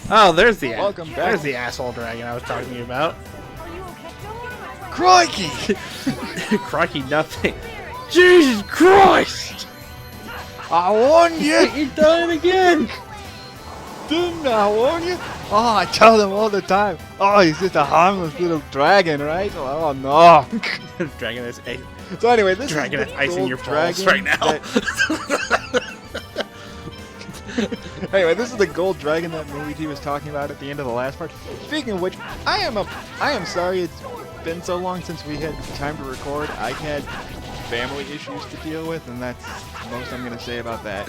Oh, there's the Welcome back. There's the asshole dragon I was talking to you about. Crikey! Crikey, nothing. Jesus Christ! I warned you! You done it again! Didn't I warn you? Oh, I tell them all the time. Oh, he's just a harmless little dragon, right? Oh, no. Dragon is So anyway, this dragon is is the icing gold your balls dragon right now. Anyway, this is the gold dragon that Luigi was talking about at the end of the last part. Speaking of which, I am sorry it's been so long since we had time to record. I had family issues to deal with, and that's the most I'm gonna say about that.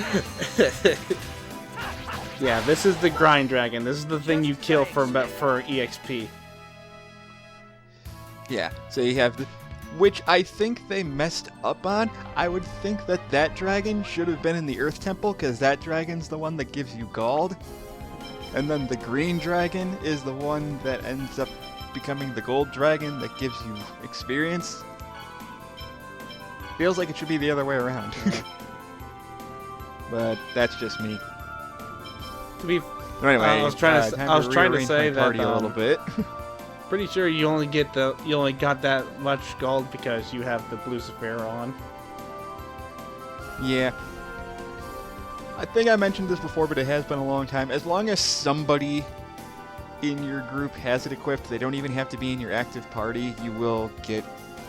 Yeah, this is the grind dragon. This is the thing you kill for EXP. Yeah, so you have which I think they messed up on. I would think that dragon should have been in the Earth Temple, because that dragon's the one that gives you gold. And then the green dragon is the one that ends up becoming the gold dragon that gives you experience. Feels like it should be the other way around. But that's just me. To be, Anyway, I was trying to say that party a little bit. Pretty sure you only got that much gold because you have the blue sapphire on. Yeah. I think I mentioned this before, but it has been a long time. As long as somebody in your group has it equipped, they don't even have to be in your active party, you will get,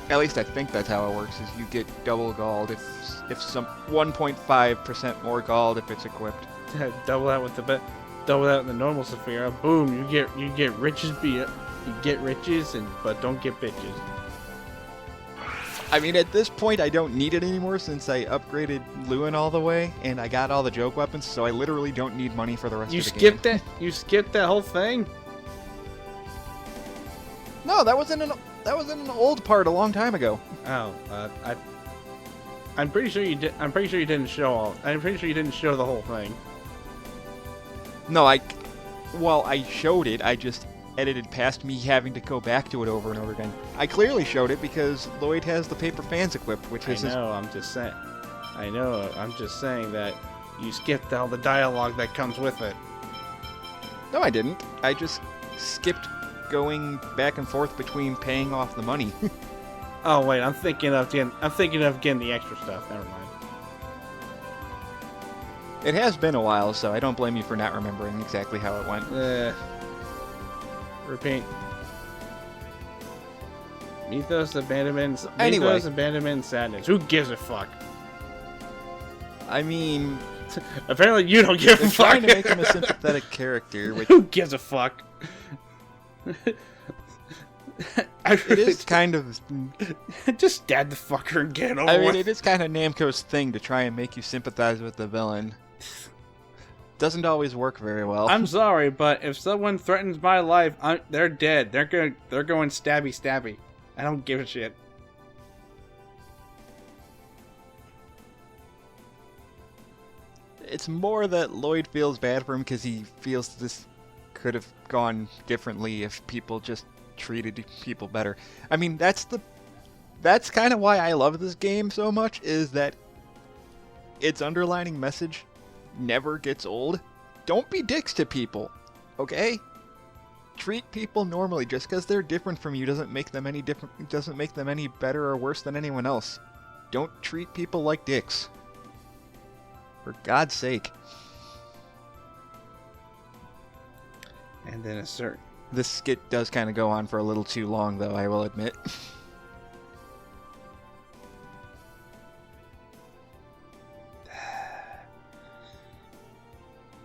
at least I think that's how it works, is you get double gold if some 1.5% more gold if it's equipped. double that with the normal sapphire. Boom, you get riches but don't get bitches. I mean, at this point, I don't need it anymore since I upgraded Lewin all the way, and I got all the joke weapons, so I literally don't need money for the rest of the game. You skipped that whole thing? No, that was in an old part a long time ago. Oh, I'm pretty sure you did. I'm pretty sure you didn't show the whole thing. No, I showed it. I just edited past me having to go back to it over and over again. I clearly showed it because Lloyd has the paper fans equipped, which is I'm just saying. I know. I'm just saying that you skipped all the dialogue that comes with it. No, I didn't. I just skipped going back and forth between paying off the money. Oh wait, I'm thinking of getting the extra stuff. Never mind. It has been a while, so I don't blame you for not remembering exactly how it went. Repeat. Mithos, abandonment, and sadness. Who gives a fuck? I mean, apparently you don't give a fuck. Trying to make him a sympathetic character, which who gives a fuck? It is kind of just stab the fucker and get it over with. I mean, with. it is kind of Namco's thing to try and make you sympathize with the villain. Doesn't always work very well. I'm sorry, but if someone threatens my life, they're dead. They're going stabby stabby. I don't give a shit. It's more that Lloyd feels bad for him because he feels this could have gone differently if people just treated people better. I mean, that's kind of why I love this game so much, is that its underlining message never gets old. Don't be dicks to people, okay? Treat people normally. Just because they're different from you doesn't make them any better or worse than anyone else. Don't treat people like dicks. For God's sake. And then assert. This skit does kind of go on for a little too long, though, I will admit.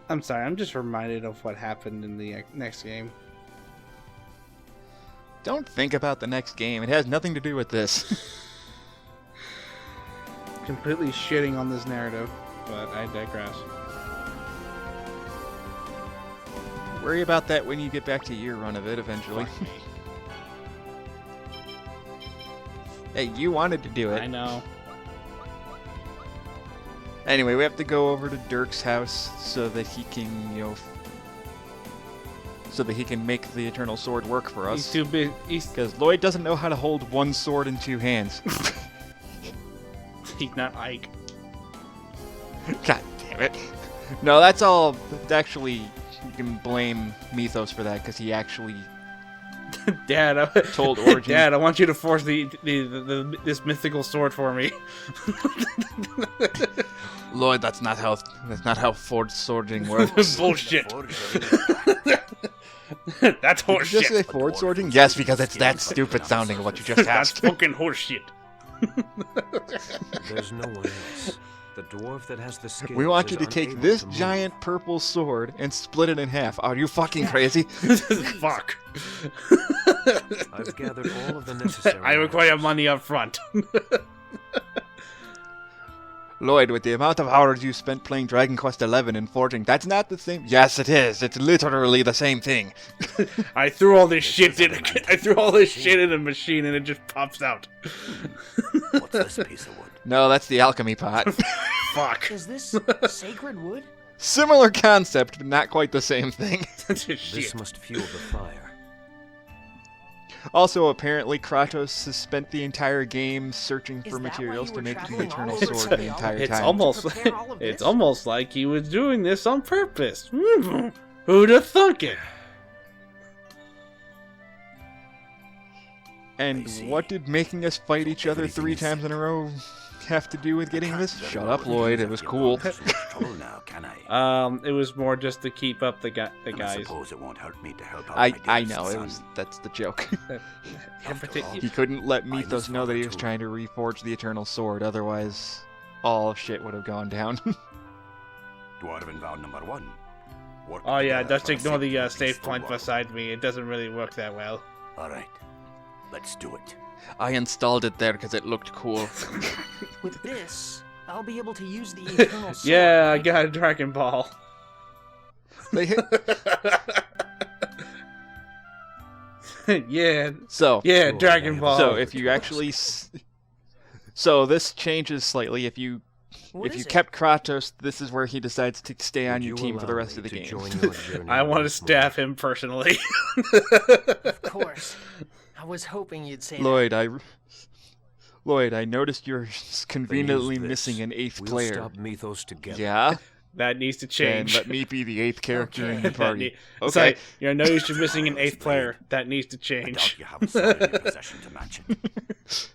I'm sorry, I'm just reminded of what happened in the next game. Don't think about the next game. It has nothing to do with this. Completely shitting on this narrative, but I digress. Worry about that when you get back to your run of it eventually. Hey, you wanted to do it. I know. Anyway, we have to go over to Dirk's house so that he can, make the Eternal Sword work for us. He's too big. Because Lloyd doesn't know how to hold one sword in two hands. He's not Ike. God damn it. No, that's all. Actually, blame Mithos for that because he actually Dad, told Origin. Dad, I want you to forge this mythical sword for me. Lloyd, that's not how forged swording works. Bullshit. That's Did you just say horseshit. forged swording? Yes, because it's that stupid sounding what you just That's asked. fucking horseshit. There's no one else. The dwarf that has the scales We want you is to take unable this to move. giant purple sword and split it in half. Are you fucking crazy? Fuck. I've gathered all of the necessary. I require money up front. Lloyd, with the amount of hours you spent playing Dragon Quest XI and forging, that's not the same. Yes, it is. It's literally the same thing. I threw all this shit in. I threw all this shit in a machine and it just pops out. What's this piece of wood? No, that's the alchemy pot. Fuck. Is this sacred wood? Similar concept, but not quite the same thing. That's just This shit. must fuel the fire. Also, apparently, Kratos has spent the entire game searching Is for that why materials you to were make the traveling all Eternal over Sword the the entire It's time. almost, To prepare all of it's this? almost like he was doing this on purpose. Who'd have thunk it? And what did making us fight each other 3 times in a row have to do with getting this? Shut up, Lloyd. It was cool. Trouble now, can I? It was more just to keep up the And I guys. suppose it won't hurt me to help out I my dearest know, it son. was that's the joke. He couldn't let Mithos know that he was trying to reforge the Eternal Sword, otherwise all shit would have gone down. Dwarven vow number 1. Work Oh yeah, together just for a ignore the safe and save peaceful point world. beside me. It doesn't really work that well. All right, let's do it. I installed it there because it looked cool. With this, I'll be able to use the eternal sword. Yeah, I right? got a Dragon Ball. They hit, Yeah, so yeah, Sure, Dragon I Ball. so if you actually so this changes slightly. If you What is it? kept Kratos, this is where he decides to stay on Would your you team for the allow rest of me the to game. join your journey I want to once staff him personally. Of course. I was hoping you'd say that. Lloyd, I noticed you're conveniently this. missing an 8th We'll player. stop Mithos together. Yeah? That needs to Then change. let me be the 8th character in Okay. your That party. need- Okay. Sorry, you know you're missing an 8th player. That needs to I change. doubt you have a sword in your possession to match it.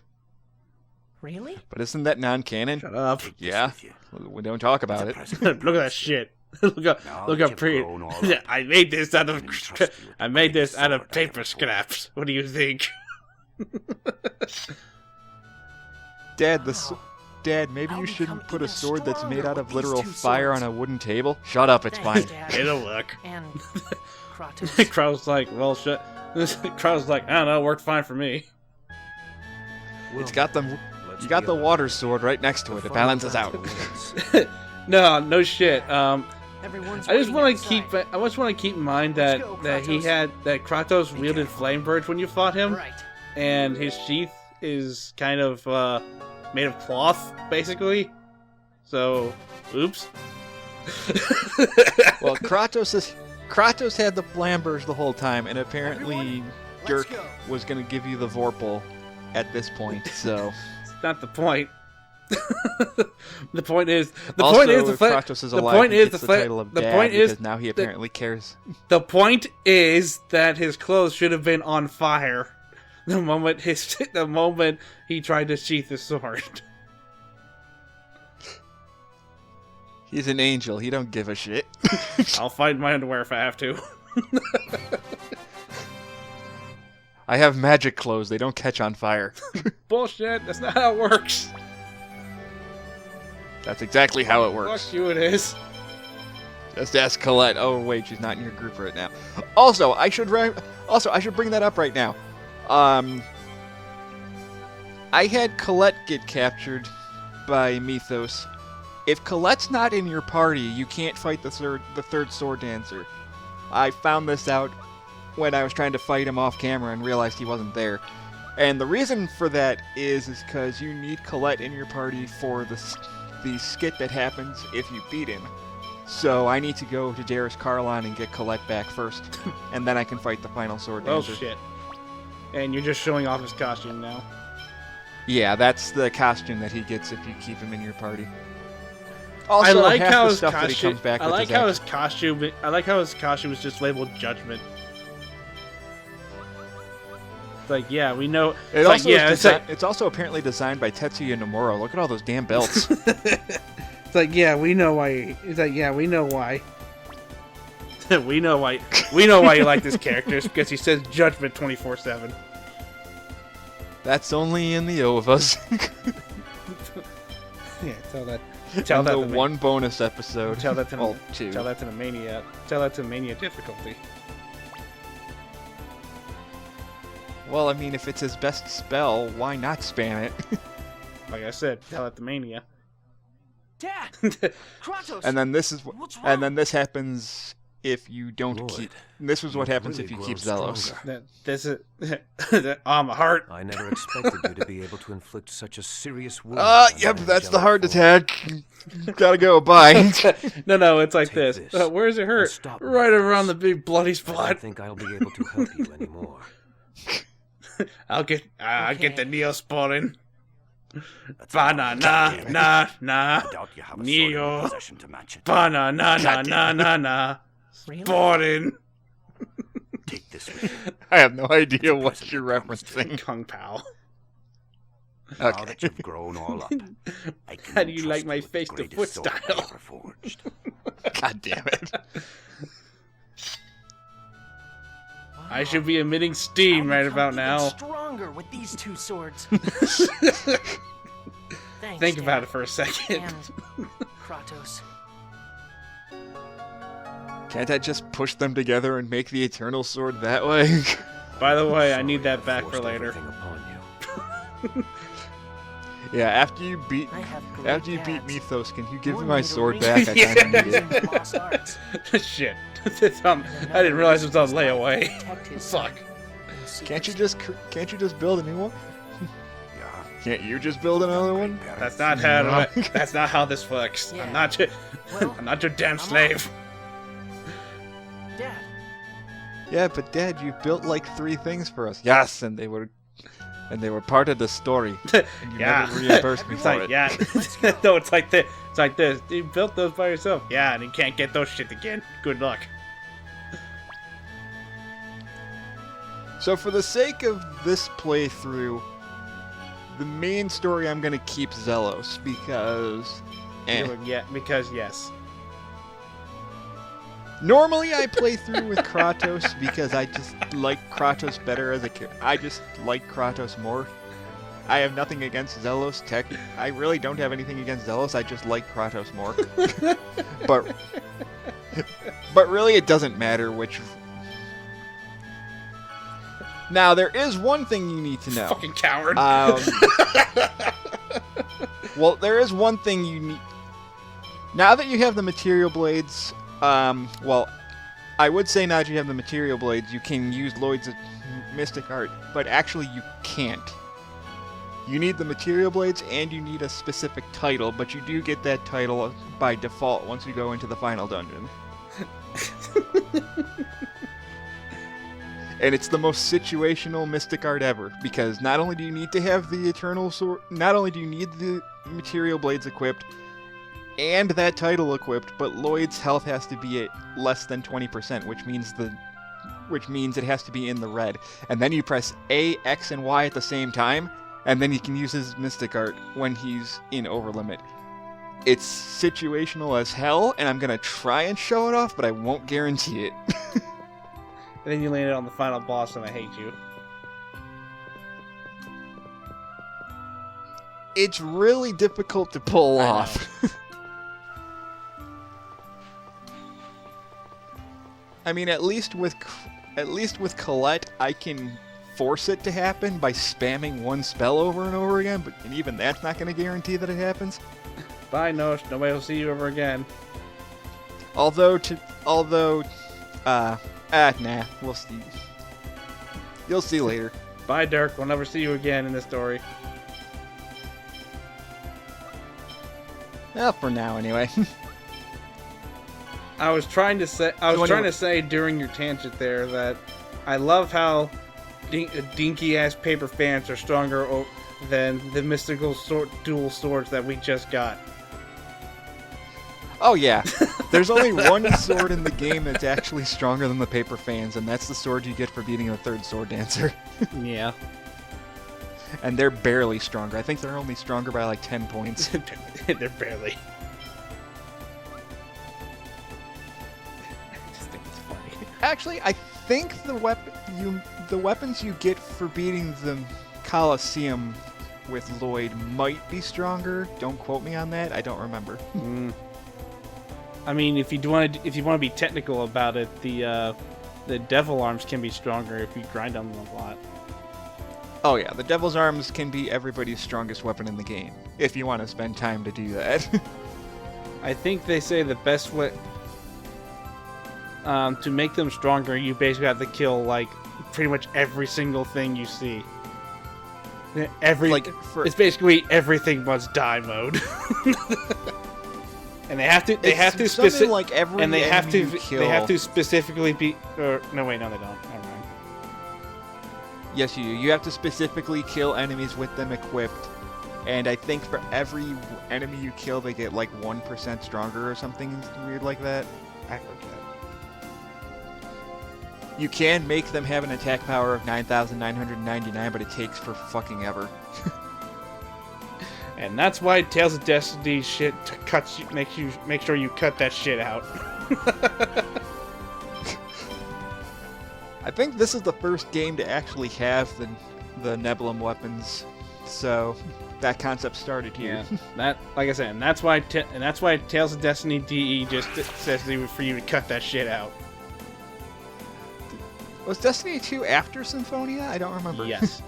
Really? But isn't that non-canon? Shut up. Take this Yeah. with you. We don't talk It's about a it. present. Look at that shit. Look Now up that you've pretty. grown all up, I made this out of. I entrust you with I the made this greatest out of sword I paper ever scraps. What do you think? Dad, Wow. Dad, maybe I'll you become shouldn't put a even sword that's made stronger out of with these literal 2 fire on swords. a wooden table. Shut up, it's Thanks, fine. Dad. It'll work. And Kratos. Crow's like, well, shit. Crow's like, I don't know, worked fine for me. It's got the Let's you got be the honest. water sword right next to it. It balances out. No shit. Everyone's I just waiting want to keep. outside. I just want to keep in mind Let's that go, he Kratos. had that Kratos wielded flame birds when you fought him, Right. and his sheath is kind of made of cloth, basically. So, oops. Well, Kratos had the flambers the whole time, and apparently Everyone, let's Dirk go. was gonna give you the Vorpal at this point. So Not the point. The point is the also, point is the if fla- Kratos is the alive, point he is gets the the fla- title of the Dad point is because now he apparently cares. the point is that his clothes should have been on fire the moment he tried to sheath his sword. He's an angel. He don't give a shit. I'll fight in my underwear if I have to. I have magic clothes. They don't catch on fire. Bullshit. That's not how it works. That's exactly how it works. Fuck you, it is. Just ask Colette. Oh wait, she's not in your group right now. Also, I should bring that up right now. I had Colette get captured by Mithos. If Colette's not in your party, you can't fight the third sword dancer. I found this out when I was trying to fight him off camera and realized he wasn't there. And the reason for that is because you need Colette in your party for the skit that happens if you beat him. So I need to go to Derris Kharlan and get Colette back first, and then I can fight the final sword Oh dancer. shit. And you're just showing off his costume now. Yeah, that's the costume that he gets if you keep him in your party. Also, I like half how the his stuff that he costume. comes back I with like is how actually- his costume. I like how his costume is just labeled Judgment. It's like, yeah, we know. It It's like, also yeah, is it's like, it's also apparently designed by Tetsuya Nomura. Look at all those damn belts. it's like, yeah, we know why. It's like, yeah, we know why. we know why. We know why you like this character. It's because he says Judgment 24/7. That's only in the OVAs. Yeah, tell that. Tell Tell that the to me. one bonus episode. Tell that to well, me. two. Tell that to the Mania. Tell that to Mania difficulty. Well, I mean, if it's his best spell, why not spam it? Like I said, tell that to Mania. Dad! Kratos! And then this is What's wrong? and then this happens if you don't Lloyd, keep. This is what you've happens really if you grown keep Zelos. stronger. This is. My heart. I never expected you to be able to inflict such a serious wound. Yep, on an that's the angelic heart form. attack. Gotta go. Bye. No, it's like Take this. this Where does it hurt? and stop Right Mithos. around the big bloody I spot. don't think I'll be able to help you anymore. I'll get the Okay. Neosporin. That's Banana, enough. na, na. I doubt you have a sword in Neo. your possession to match it. Banana, na. Really? Sporin. Take this with you. I have no idea what Present you're that comes to referencing. Kung Pao. Now Okay. that you've grown all up, I can How do you like entrust my with the face-to-foot greatest sword I style? ever forged. God damn it. I should be emitting steam right about now. Stronger with these two swords. Thanks, Think about Dad. it for a second. And Kratos. Can't I just push them together and make the Eternal Sword that way? By the way, I Sorry need that I back for forced later. everything upon you. Yeah, after you beat I have great after you beat dads. Mythos, can you give me One my made a sword ring back? I Yeah. kinda need using it. the lost arts. Shit. It's on- I didn't realize it was on layaway. Protect his son Fuck. in secret. Can't you just build a new one? Yeah. Can't you just build another one? That's not how. That's not how this works. Yeah. I'm not your. Well, I'm not your damn I'm slave. Dad, Yeah, but Dad, you built like 3 things for us. Yes, and they were part of the story. And you Yeah. never reimbursed me It's for like, it. yeah. No, it's like this. It's like this. You built those by yourself. Yeah, and you can't get those shit again. Good luck. So for the sake of this playthrough, the main story I'm gonna keep Zelos because Yeah, because yes. normally I play through with Kratos because I just like Kratos better as a character. I just like Kratos more. I have nothing against Zelos. I really don't have anything against Zelos. I just like Kratos more. but really, it doesn't matter which. Now there is one thing you need to know. Fucking coward. Well, there is one thing you need. Now that you have the material blades, well, I would say now that you have the material blades, you can use Lloyd's mystic art, but actually you can't. You need the material blades and you need a specific title, but you do get that title by default once you go into the final dungeon. And it's the most situational mystic art ever, because not only do you need to have the eternal sword, not only do you need the material blades equipped and that title equipped, but Lloyd's health has to be at less than 20%, which means it has to be in the red. And then you press A, X, and Y at the same time, and then you can use his mystic art when he's in overlimit. It's situational as hell, and I'm gonna try and show it off, but I won't guarantee it. And then you landed on the final boss, and I hate you. It's really difficult to pull I know. off. I mean, at least with Colette, I can force it to happen by spamming one spell over and over again, but and even that's not going to guarantee that it happens. Bye, Nosh. Nobody will see you ever again. Nah, we'll see. You'll see later. Bye, Dirk. We'll never see you again in this story. Well, for now, anyway. I was trying to say during your tangent there that I love how dinky ass paper fans are stronger than the mystical dual swords that we just got. Oh yeah, there's only one sword in the game that's actually stronger than the paper fans, and that's the sword you get for beating the third sword dancer. Yeah. And they're barely stronger. I think they're only stronger by like 10 points. They're barely. I just think it's funny. Actually, I think the weapons you get for beating the Colosseum with Lloyd might be stronger. Don't quote me on that. I don't remember. I mean, if you want to be technical about it, the devil arms can be stronger if you grind on them a lot. Oh yeah, the Devil's Arms can be everybody's strongest weapon in the game, if you want to spend time to do that. I think they say the best way to make them stronger, you basically have to kill like pretty much every single thing you see. It's basically everything must die mode. And they have to like every and they have to kill. they have to specifically be no they don't. Never mind. Yes, you have to specifically kill enemies with them equipped, and I think for every enemy you kill, they get like 1% stronger or something weird like that. I forget. You can make them have an attack power of 9,999, but it takes for fucking ever. And that's why Tales of Destiny shit make sure you cut that shit out. I think this is the first game to actually have the Nebulum weapons, so that concept started here. Yeah, that like I said, and that's why Tales of Destiny DE just says for you to cut that shit out. Was Destiny 2 after Symphonia? I don't remember. Yes.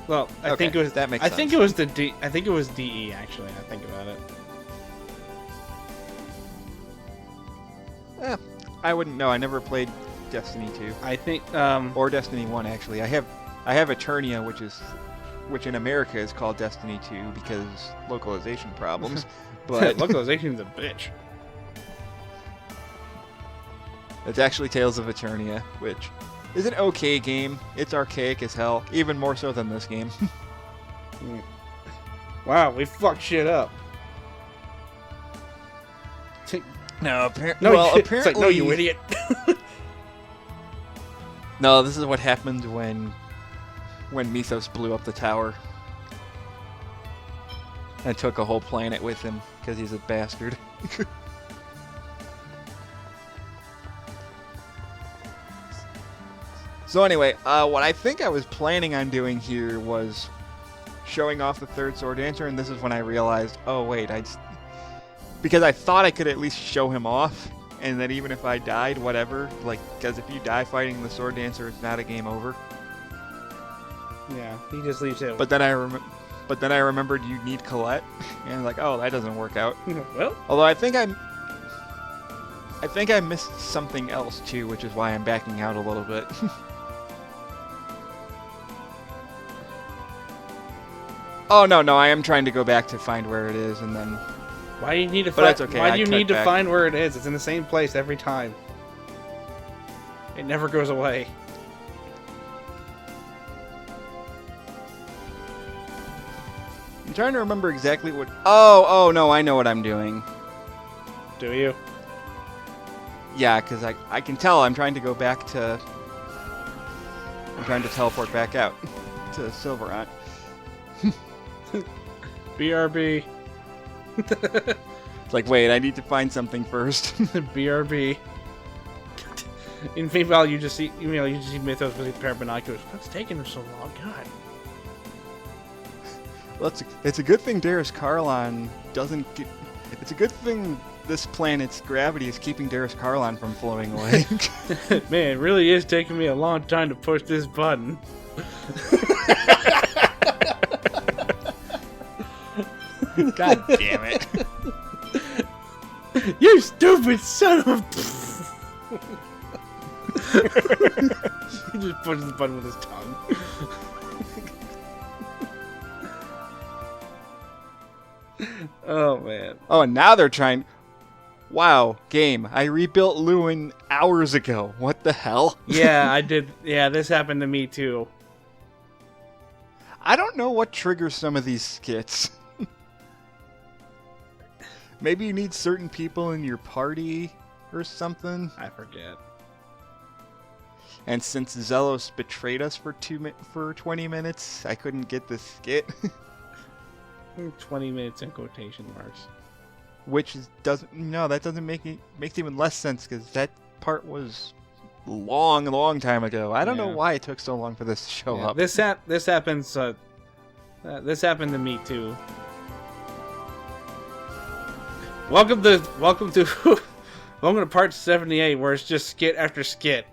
Well, I think it was that makes I sense. think it was I think it was DE actually. I think about it. I wouldn't know. I never played Destiny 2. I think Or Destiny 1 actually. I have Eternia, which in America is called Destiny 2 because localization problems. But localization's a bitch. it's actually Tales of Eternia, which is an okay game. It's archaic as hell, even more so than this game. Wow, we fucked shit up. No, apparently it's like, no, you idiot. No, this is what happened when Mithos blew up the tower and took a whole planet with him because he's a bastard. So anyway, what I think I was planning on doing here was showing off the third sword dancer, and this is when I realized, oh wait, because I thought I could at least show him off, and that even if I died, whatever, like, because if you die fighting the sword dancer, it's not a game over. Yeah, he just leaves it. But then I remembered you need Colette, and I was like, oh, that doesn't work out. Well, Although I think I missed something else too, which is why I'm backing out a little bit. Oh no, I am trying to go back to find where it is, and then. why do you need to But that's okay, Why I do you cut need to back. find where it is? It's in the same place every time. It never goes away. I'm trying to remember exactly what. Oh no, I know what I'm doing. Do you? Yeah, because I can tell I'm trying to go back to. I'm trying to teleport back out to Silverant. BRB. It's like, wait, I need to find something first. BRB. And meanwhile, you just see Mithos with a pair of binoculars. What's taking him so long? God. Well, it's a good thing Derris Kharlan doesn't get. It's a good thing this planet's gravity is keeping Derris Kharlan from floating away. Man, it really is taking me a long time to push this button. God damn it. You stupid son of a... He just pushes the button with his tongue. Oh, man. Oh, and now they're trying. Wow, game. I rebuilt Lewin hours ago. What the hell? Yeah, I did. Yeah, this happened to me, too. I don't know what triggers some of these skits. Maybe you need certain people in your party or something. I forget. And since Zelos betrayed us for 20 minutes, I couldn't get the skit. 20 minutes in quotation marks. Which doesn't makes even less sense because that part was long time ago. I don't know why it took so long for this to show up. This happens. This happened to me too. Welcome to part 78, where it's just skit after skit.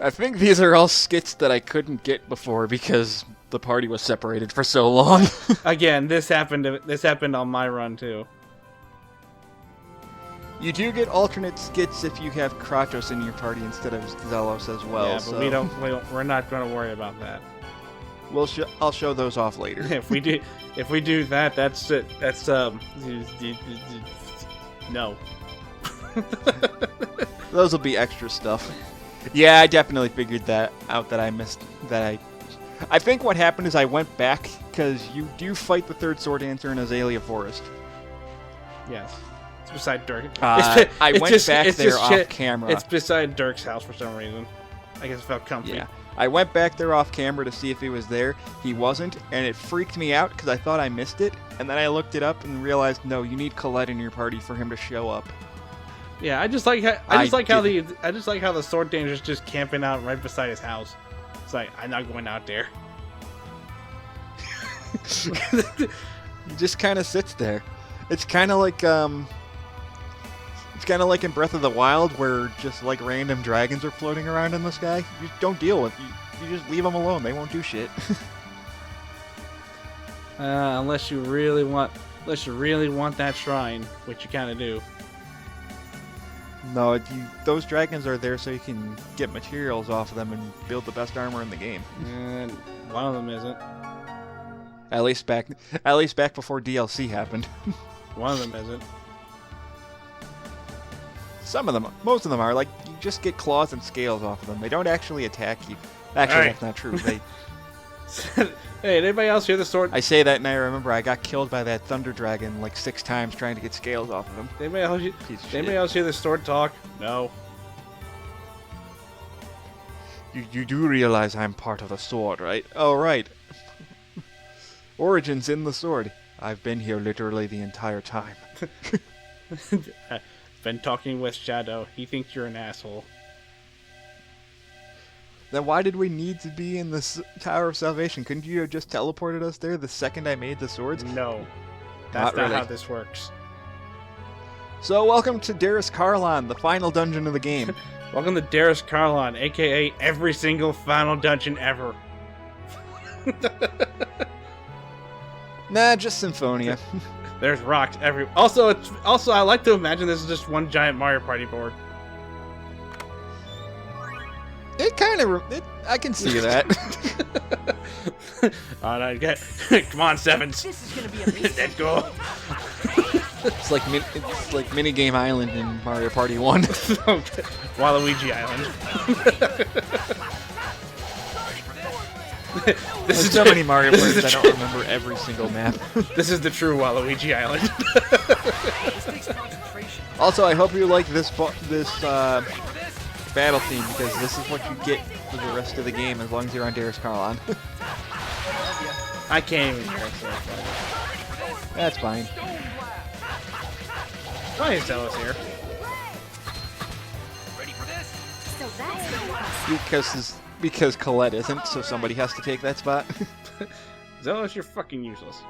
I think these are all skits that I couldn't get before because the party was separated for so long. Again, this happened on my run too. You do get alternate skits if you have Kratos in your party instead of Zelos as well. Yeah, but we're not going to worry about that. I'll show those off later. If we do that, that's it. That's no. Those will be extra stuff. Yeah, I definitely figured that out that I missed that. I think what happened is I went back because you do fight the third sword dancer in Azalea Forest. Yes. It's beside Dirk. I went back there off camera. It's beside Dirk's house for some reason. I guess it felt comfy. Yeah. I went back there off camera to see if he was there. He wasn't, and it freaked me out because I thought I missed it. And then I looked it up and realized, no, you need Colette in your party for him to show up. Yeah, I just like how the sword dancer's just camping out right beside his house. It's like, I'm not going out there. He just kind of sits there. It's kind of like in Breath of the Wild, where just like random dragons are floating around in the sky. You don't deal with. You just leave them alone. They won't do shit. Unless you really want that shrine, which you kind of do. No, those dragons are there so you can get materials off of them and build the best armor in the game. And one of them isn't. At least back before DLC happened. One of them isn't. Some of them, most of them are. Like, you just get claws and scales off of them. They don't actually attack you. Actually, Right. That's not true. They. Hey, did anybody else hear the sword? I say that and I remember I got killed by that thunder dragon like 6 times trying to get scales off of him. Did anybody else hear the sword talk? No. You do realize I'm part of the sword, right? Oh, right. Origin's in the sword. I've been here literally the entire time. Been talking with Shadow. He thinks you're an asshole. Then why did we need to be in the Tower of Salvation? Couldn't you have just teleported us there the second I made the swords? No. That's not really. how this works. So welcome to Derris Kharlan, the final dungeon of the game. Welcome to Derris Kharlan, aka every single final dungeon ever. Nah, just Symphonia. There's rocks every. Also, I like to imagine this is just one giant Mario Party board. It kind of... I can see that. Alright, come on, Sevens. This is gonna be amazing. Let's go. It's like Minigame Island in Mario Party 1. Waluigi Island. There's so many Mario Parties I don't remember every single map. This is the true Waluigi Island. This takes concentration. Also, I hope you like this battle theme, because this is what you get for the rest of the game as long as you're on Derris Kharlan. I can't even hear it, so it's fine. That's fine. Why is Zealous here? So that's Because Colette isn't, so somebody has to take that spot. Zealous, you're fucking useless.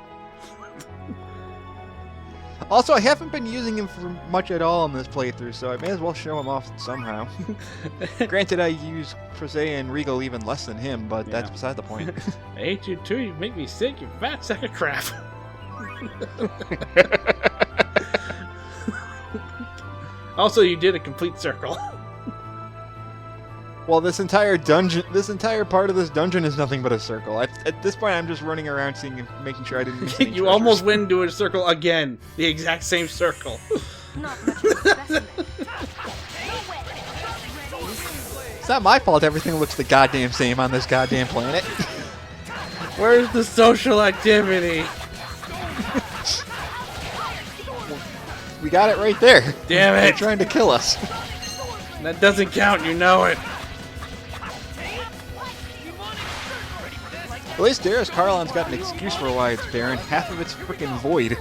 Also, I haven't been using him for much at all in this playthrough, so I may as well show him off somehow. Granted, I use Crozet and Regal even less than him, but that's beside the point. I hate you too, you make me sick, you fat sack of crap. Also, you did a complete circle. Well, this entire part of this dungeon is nothing but a circle. At this point, I'm just running around making sure I didn't miss any You treasures. almost went into a circle again. The exact same circle. not much of a specimen. It's not my fault everything looks the goddamn same on this goddamn planet. Where's the social activity? We got it right there. Damn They're it! trying to kill us. That doesn't count, you know it. At least Derris Kharlan's got an excuse for why it's barren. Half of it's freaking void.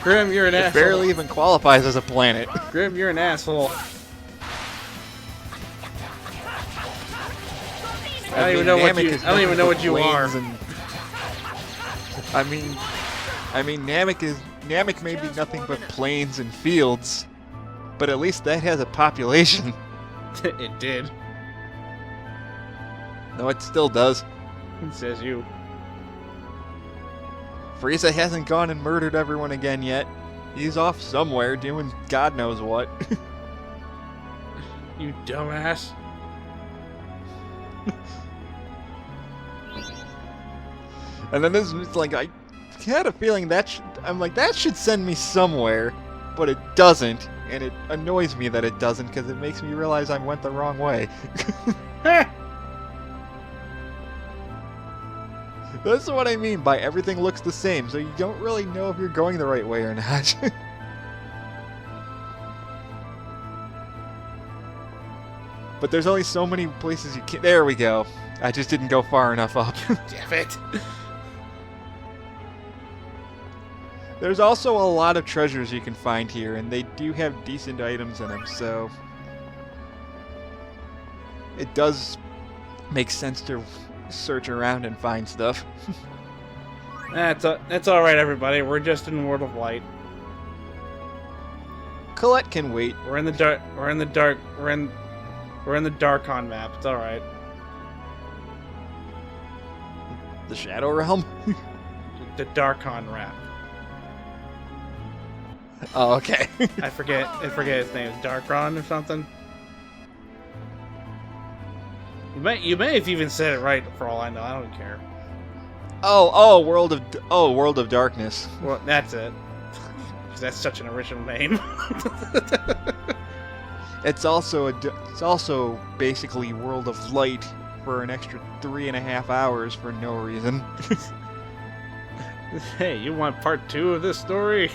Grim, you're an It asshole. barely even qualifies as a planet. Grim, you're an asshole. I don't even know what you are. Namek may be nothing but plains and fields, but at least that has a population. It did. No, it still does. It says you. Frieza hasn't gone and murdered everyone again yet. He's off somewhere doing God knows what. You dumbass. And then this is like, I had a feeling that that should send me somewhere, but it doesn't, and it annoys me that it doesn't because it makes me realize I went the wrong way. That's what I mean by everything looks the same, so you don't really know if you're going the right way or not. But there's only so many places you can. There we go. I just didn't go far enough up. Damn it. There's also a lot of treasures you can find here, and they do have decent items in them, so it does make sense to search around and find stuff. That's all right, everybody. We're just in World of Light. Colette can wait. We're in the dark. We're in the dark. We're in the Darkon map. It's all right. The Shadow Realm? The Darkon map. Oh, okay. I forget his name. Darkon or something. You may have even said it right for all I know. I don't care. World of Darkness. Well, that's it. 'Cause that's such an original name. It's also basically World of Light for an extra 3.5 hours for no reason. Hey, you want part 2 of this story?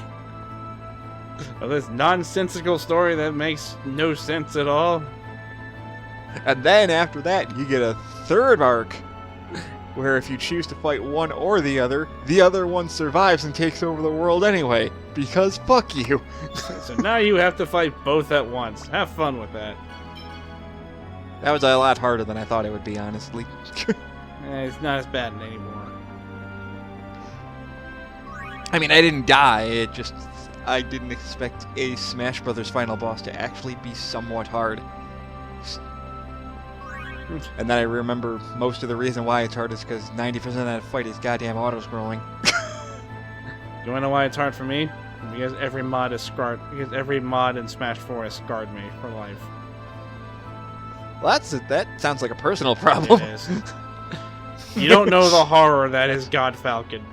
Of this nonsensical story that makes no sense at all? And then after that, you get a third arc, where if you choose to fight one or the other one survives and takes over the world anyway. Because fuck you. So now you have to fight both at once. Have fun with that. That was a lot harder than I thought it would be, honestly. It's not as bad anymore. I mean, I didn't die, I didn't expect a Smash Brothers final boss to actually be somewhat hard. And then I remember most of the reason why it's hard is because 90% of that fight is goddamn auto-scrolling. You wanna know why it's hard for me? Because every mod is scarred. Because every mod in Smash 4 has scarred me for life. Well, that sounds like a personal problem. It is. You don't know the horror that is God Falcon.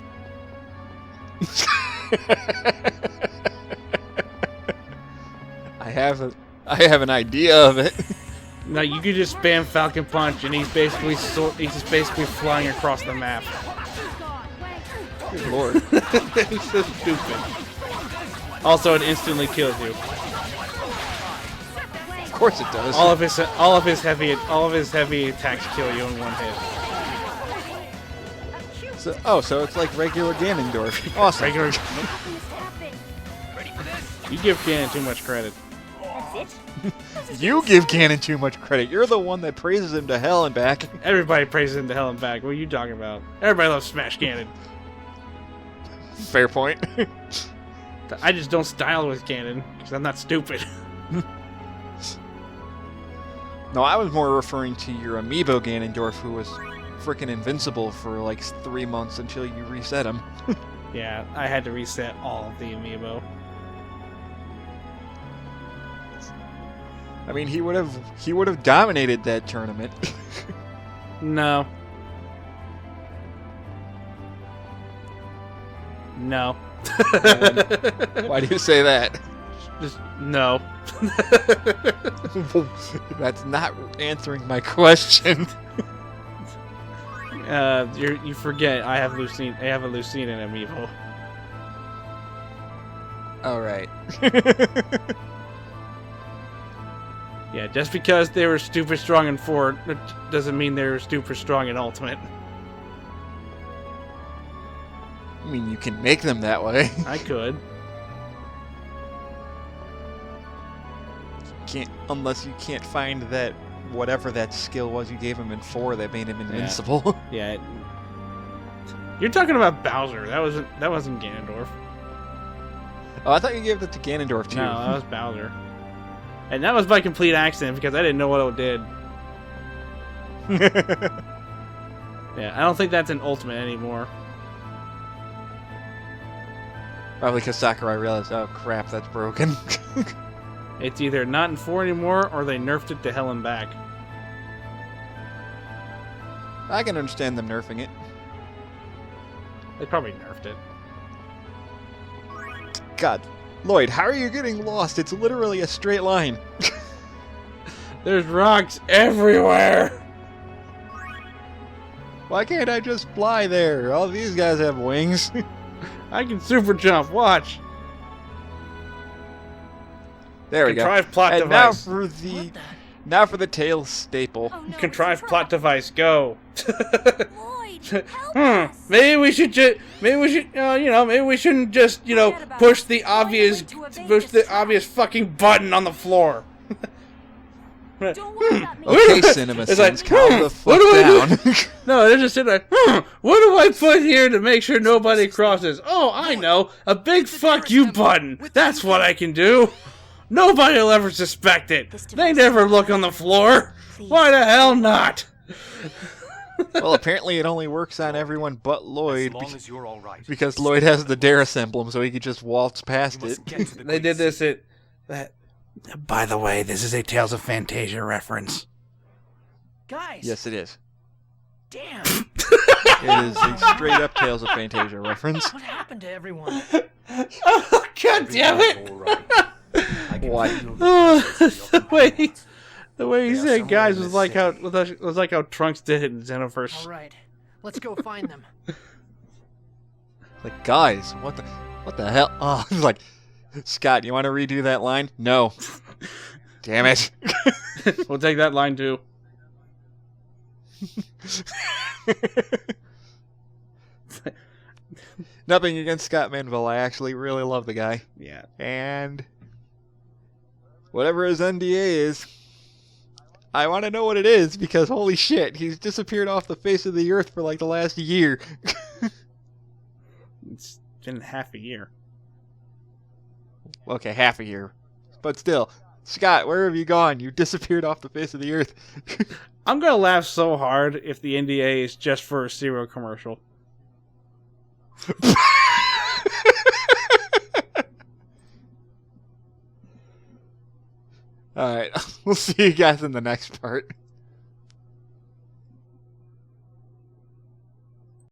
I have an idea of it. No, you could just spam Falcon Punch, and he's just basically flying across the map. Good lord. He's so stupid. Also, it instantly kills you. Of course it does. All of his heavy attacks kill you in one hit. So it's like regular Ganondorf. Awesome. Regular. You give Ganon too much credit. You give Ganon too much credit. You're the one that praises him to hell and back. Everybody praises him to hell and back. What are you talking about? Everybody loves Smash Ganon. Fair point. I just don't style with Ganon because I'm not stupid. No, I was more referring to your amiibo Ganondorf, who was freaking invincible for like 3 months until you reset him. Yeah, I had to reset all of the amiibo. I mean, he would have dominated that tournament. No. No. Why do you say that? Just no. That's not answering my question. You forget I have Lucina. I have a Lucina amiibo. All right. Yeah, just because they were stupid strong in 4 doesn't mean they were stupid strong in Ultimate. I mean, you can make them that way. I could. Can't unless you can't find that whatever that skill was you gave him in 4 that made him invincible. Yeah. You're talking about Bowser. That wasn't Ganondorf. Oh, I thought you gave that to Ganondorf too. No, that was Bowser. And that was by complete accident because I didn't know what it did. Yeah, I don't think that's an Ultimate anymore. Probably because Sakurai realized, oh crap, that's broken. It's either not in 4 anymore or they nerfed it to hell and back. I can understand them nerfing it. They probably nerfed it. God, Lloyd, how are you getting lost? It's literally a straight line. There's rocks everywhere! Why can't I just fly there? All these guys have wings. I can super jump, watch! There we go. Contrived plot And device. now for the Tails staple. Oh, no, Contrived it's a plot trap. device, go! Lloyd, help us. Maybe we should maybe we shouldn't just, Forget about push it. the Find a obvious, way to evade push this the trap. obvious fucking button on the floor. Don't worry about me. Okay, Cinema It's like, Sins, calm the what do I fuck down. No, they're just sitting there, what do I put here to make sure nobody crosses? Oh, I know, a big fuck you button. That's what I can do. Nobody will ever suspect it. They never look on the floor. Why the hell not? Well, apparently it only works on everyone but Lloyd, As long as you're all right. because Lloyd has the Derris emblem, so he could just waltz past You it. must get to the They great did city. this by the way, this is a Tales of Fantasia reference. Guys. Yes, it is. Damn. It is a straight-up Tales of Fantasia reference. What happened to everyone? Oh, God damn it! All right. I can What? feel the The way he They are said, somewhere guys, in was this like how Trunks did it in All Xenoverse. right. Let's go find them. Like, guys, what the hell? Oh, it's like, Scott, you want to redo that line? No. Damn it. We'll take that line too. Nothing against Scott Manville. I actually really love the guy. Yeah. And whatever his NDA is, I want to know what it is, because holy shit, he's disappeared off the face of the earth for like the last year. It's been half a year. Okay, half a year. But still, Scott, where have you gone? You disappeared off the face of the earth. I'm gonna laugh so hard if the NDA is just for a cereal commercial. Alright, we'll see you guys in the next part.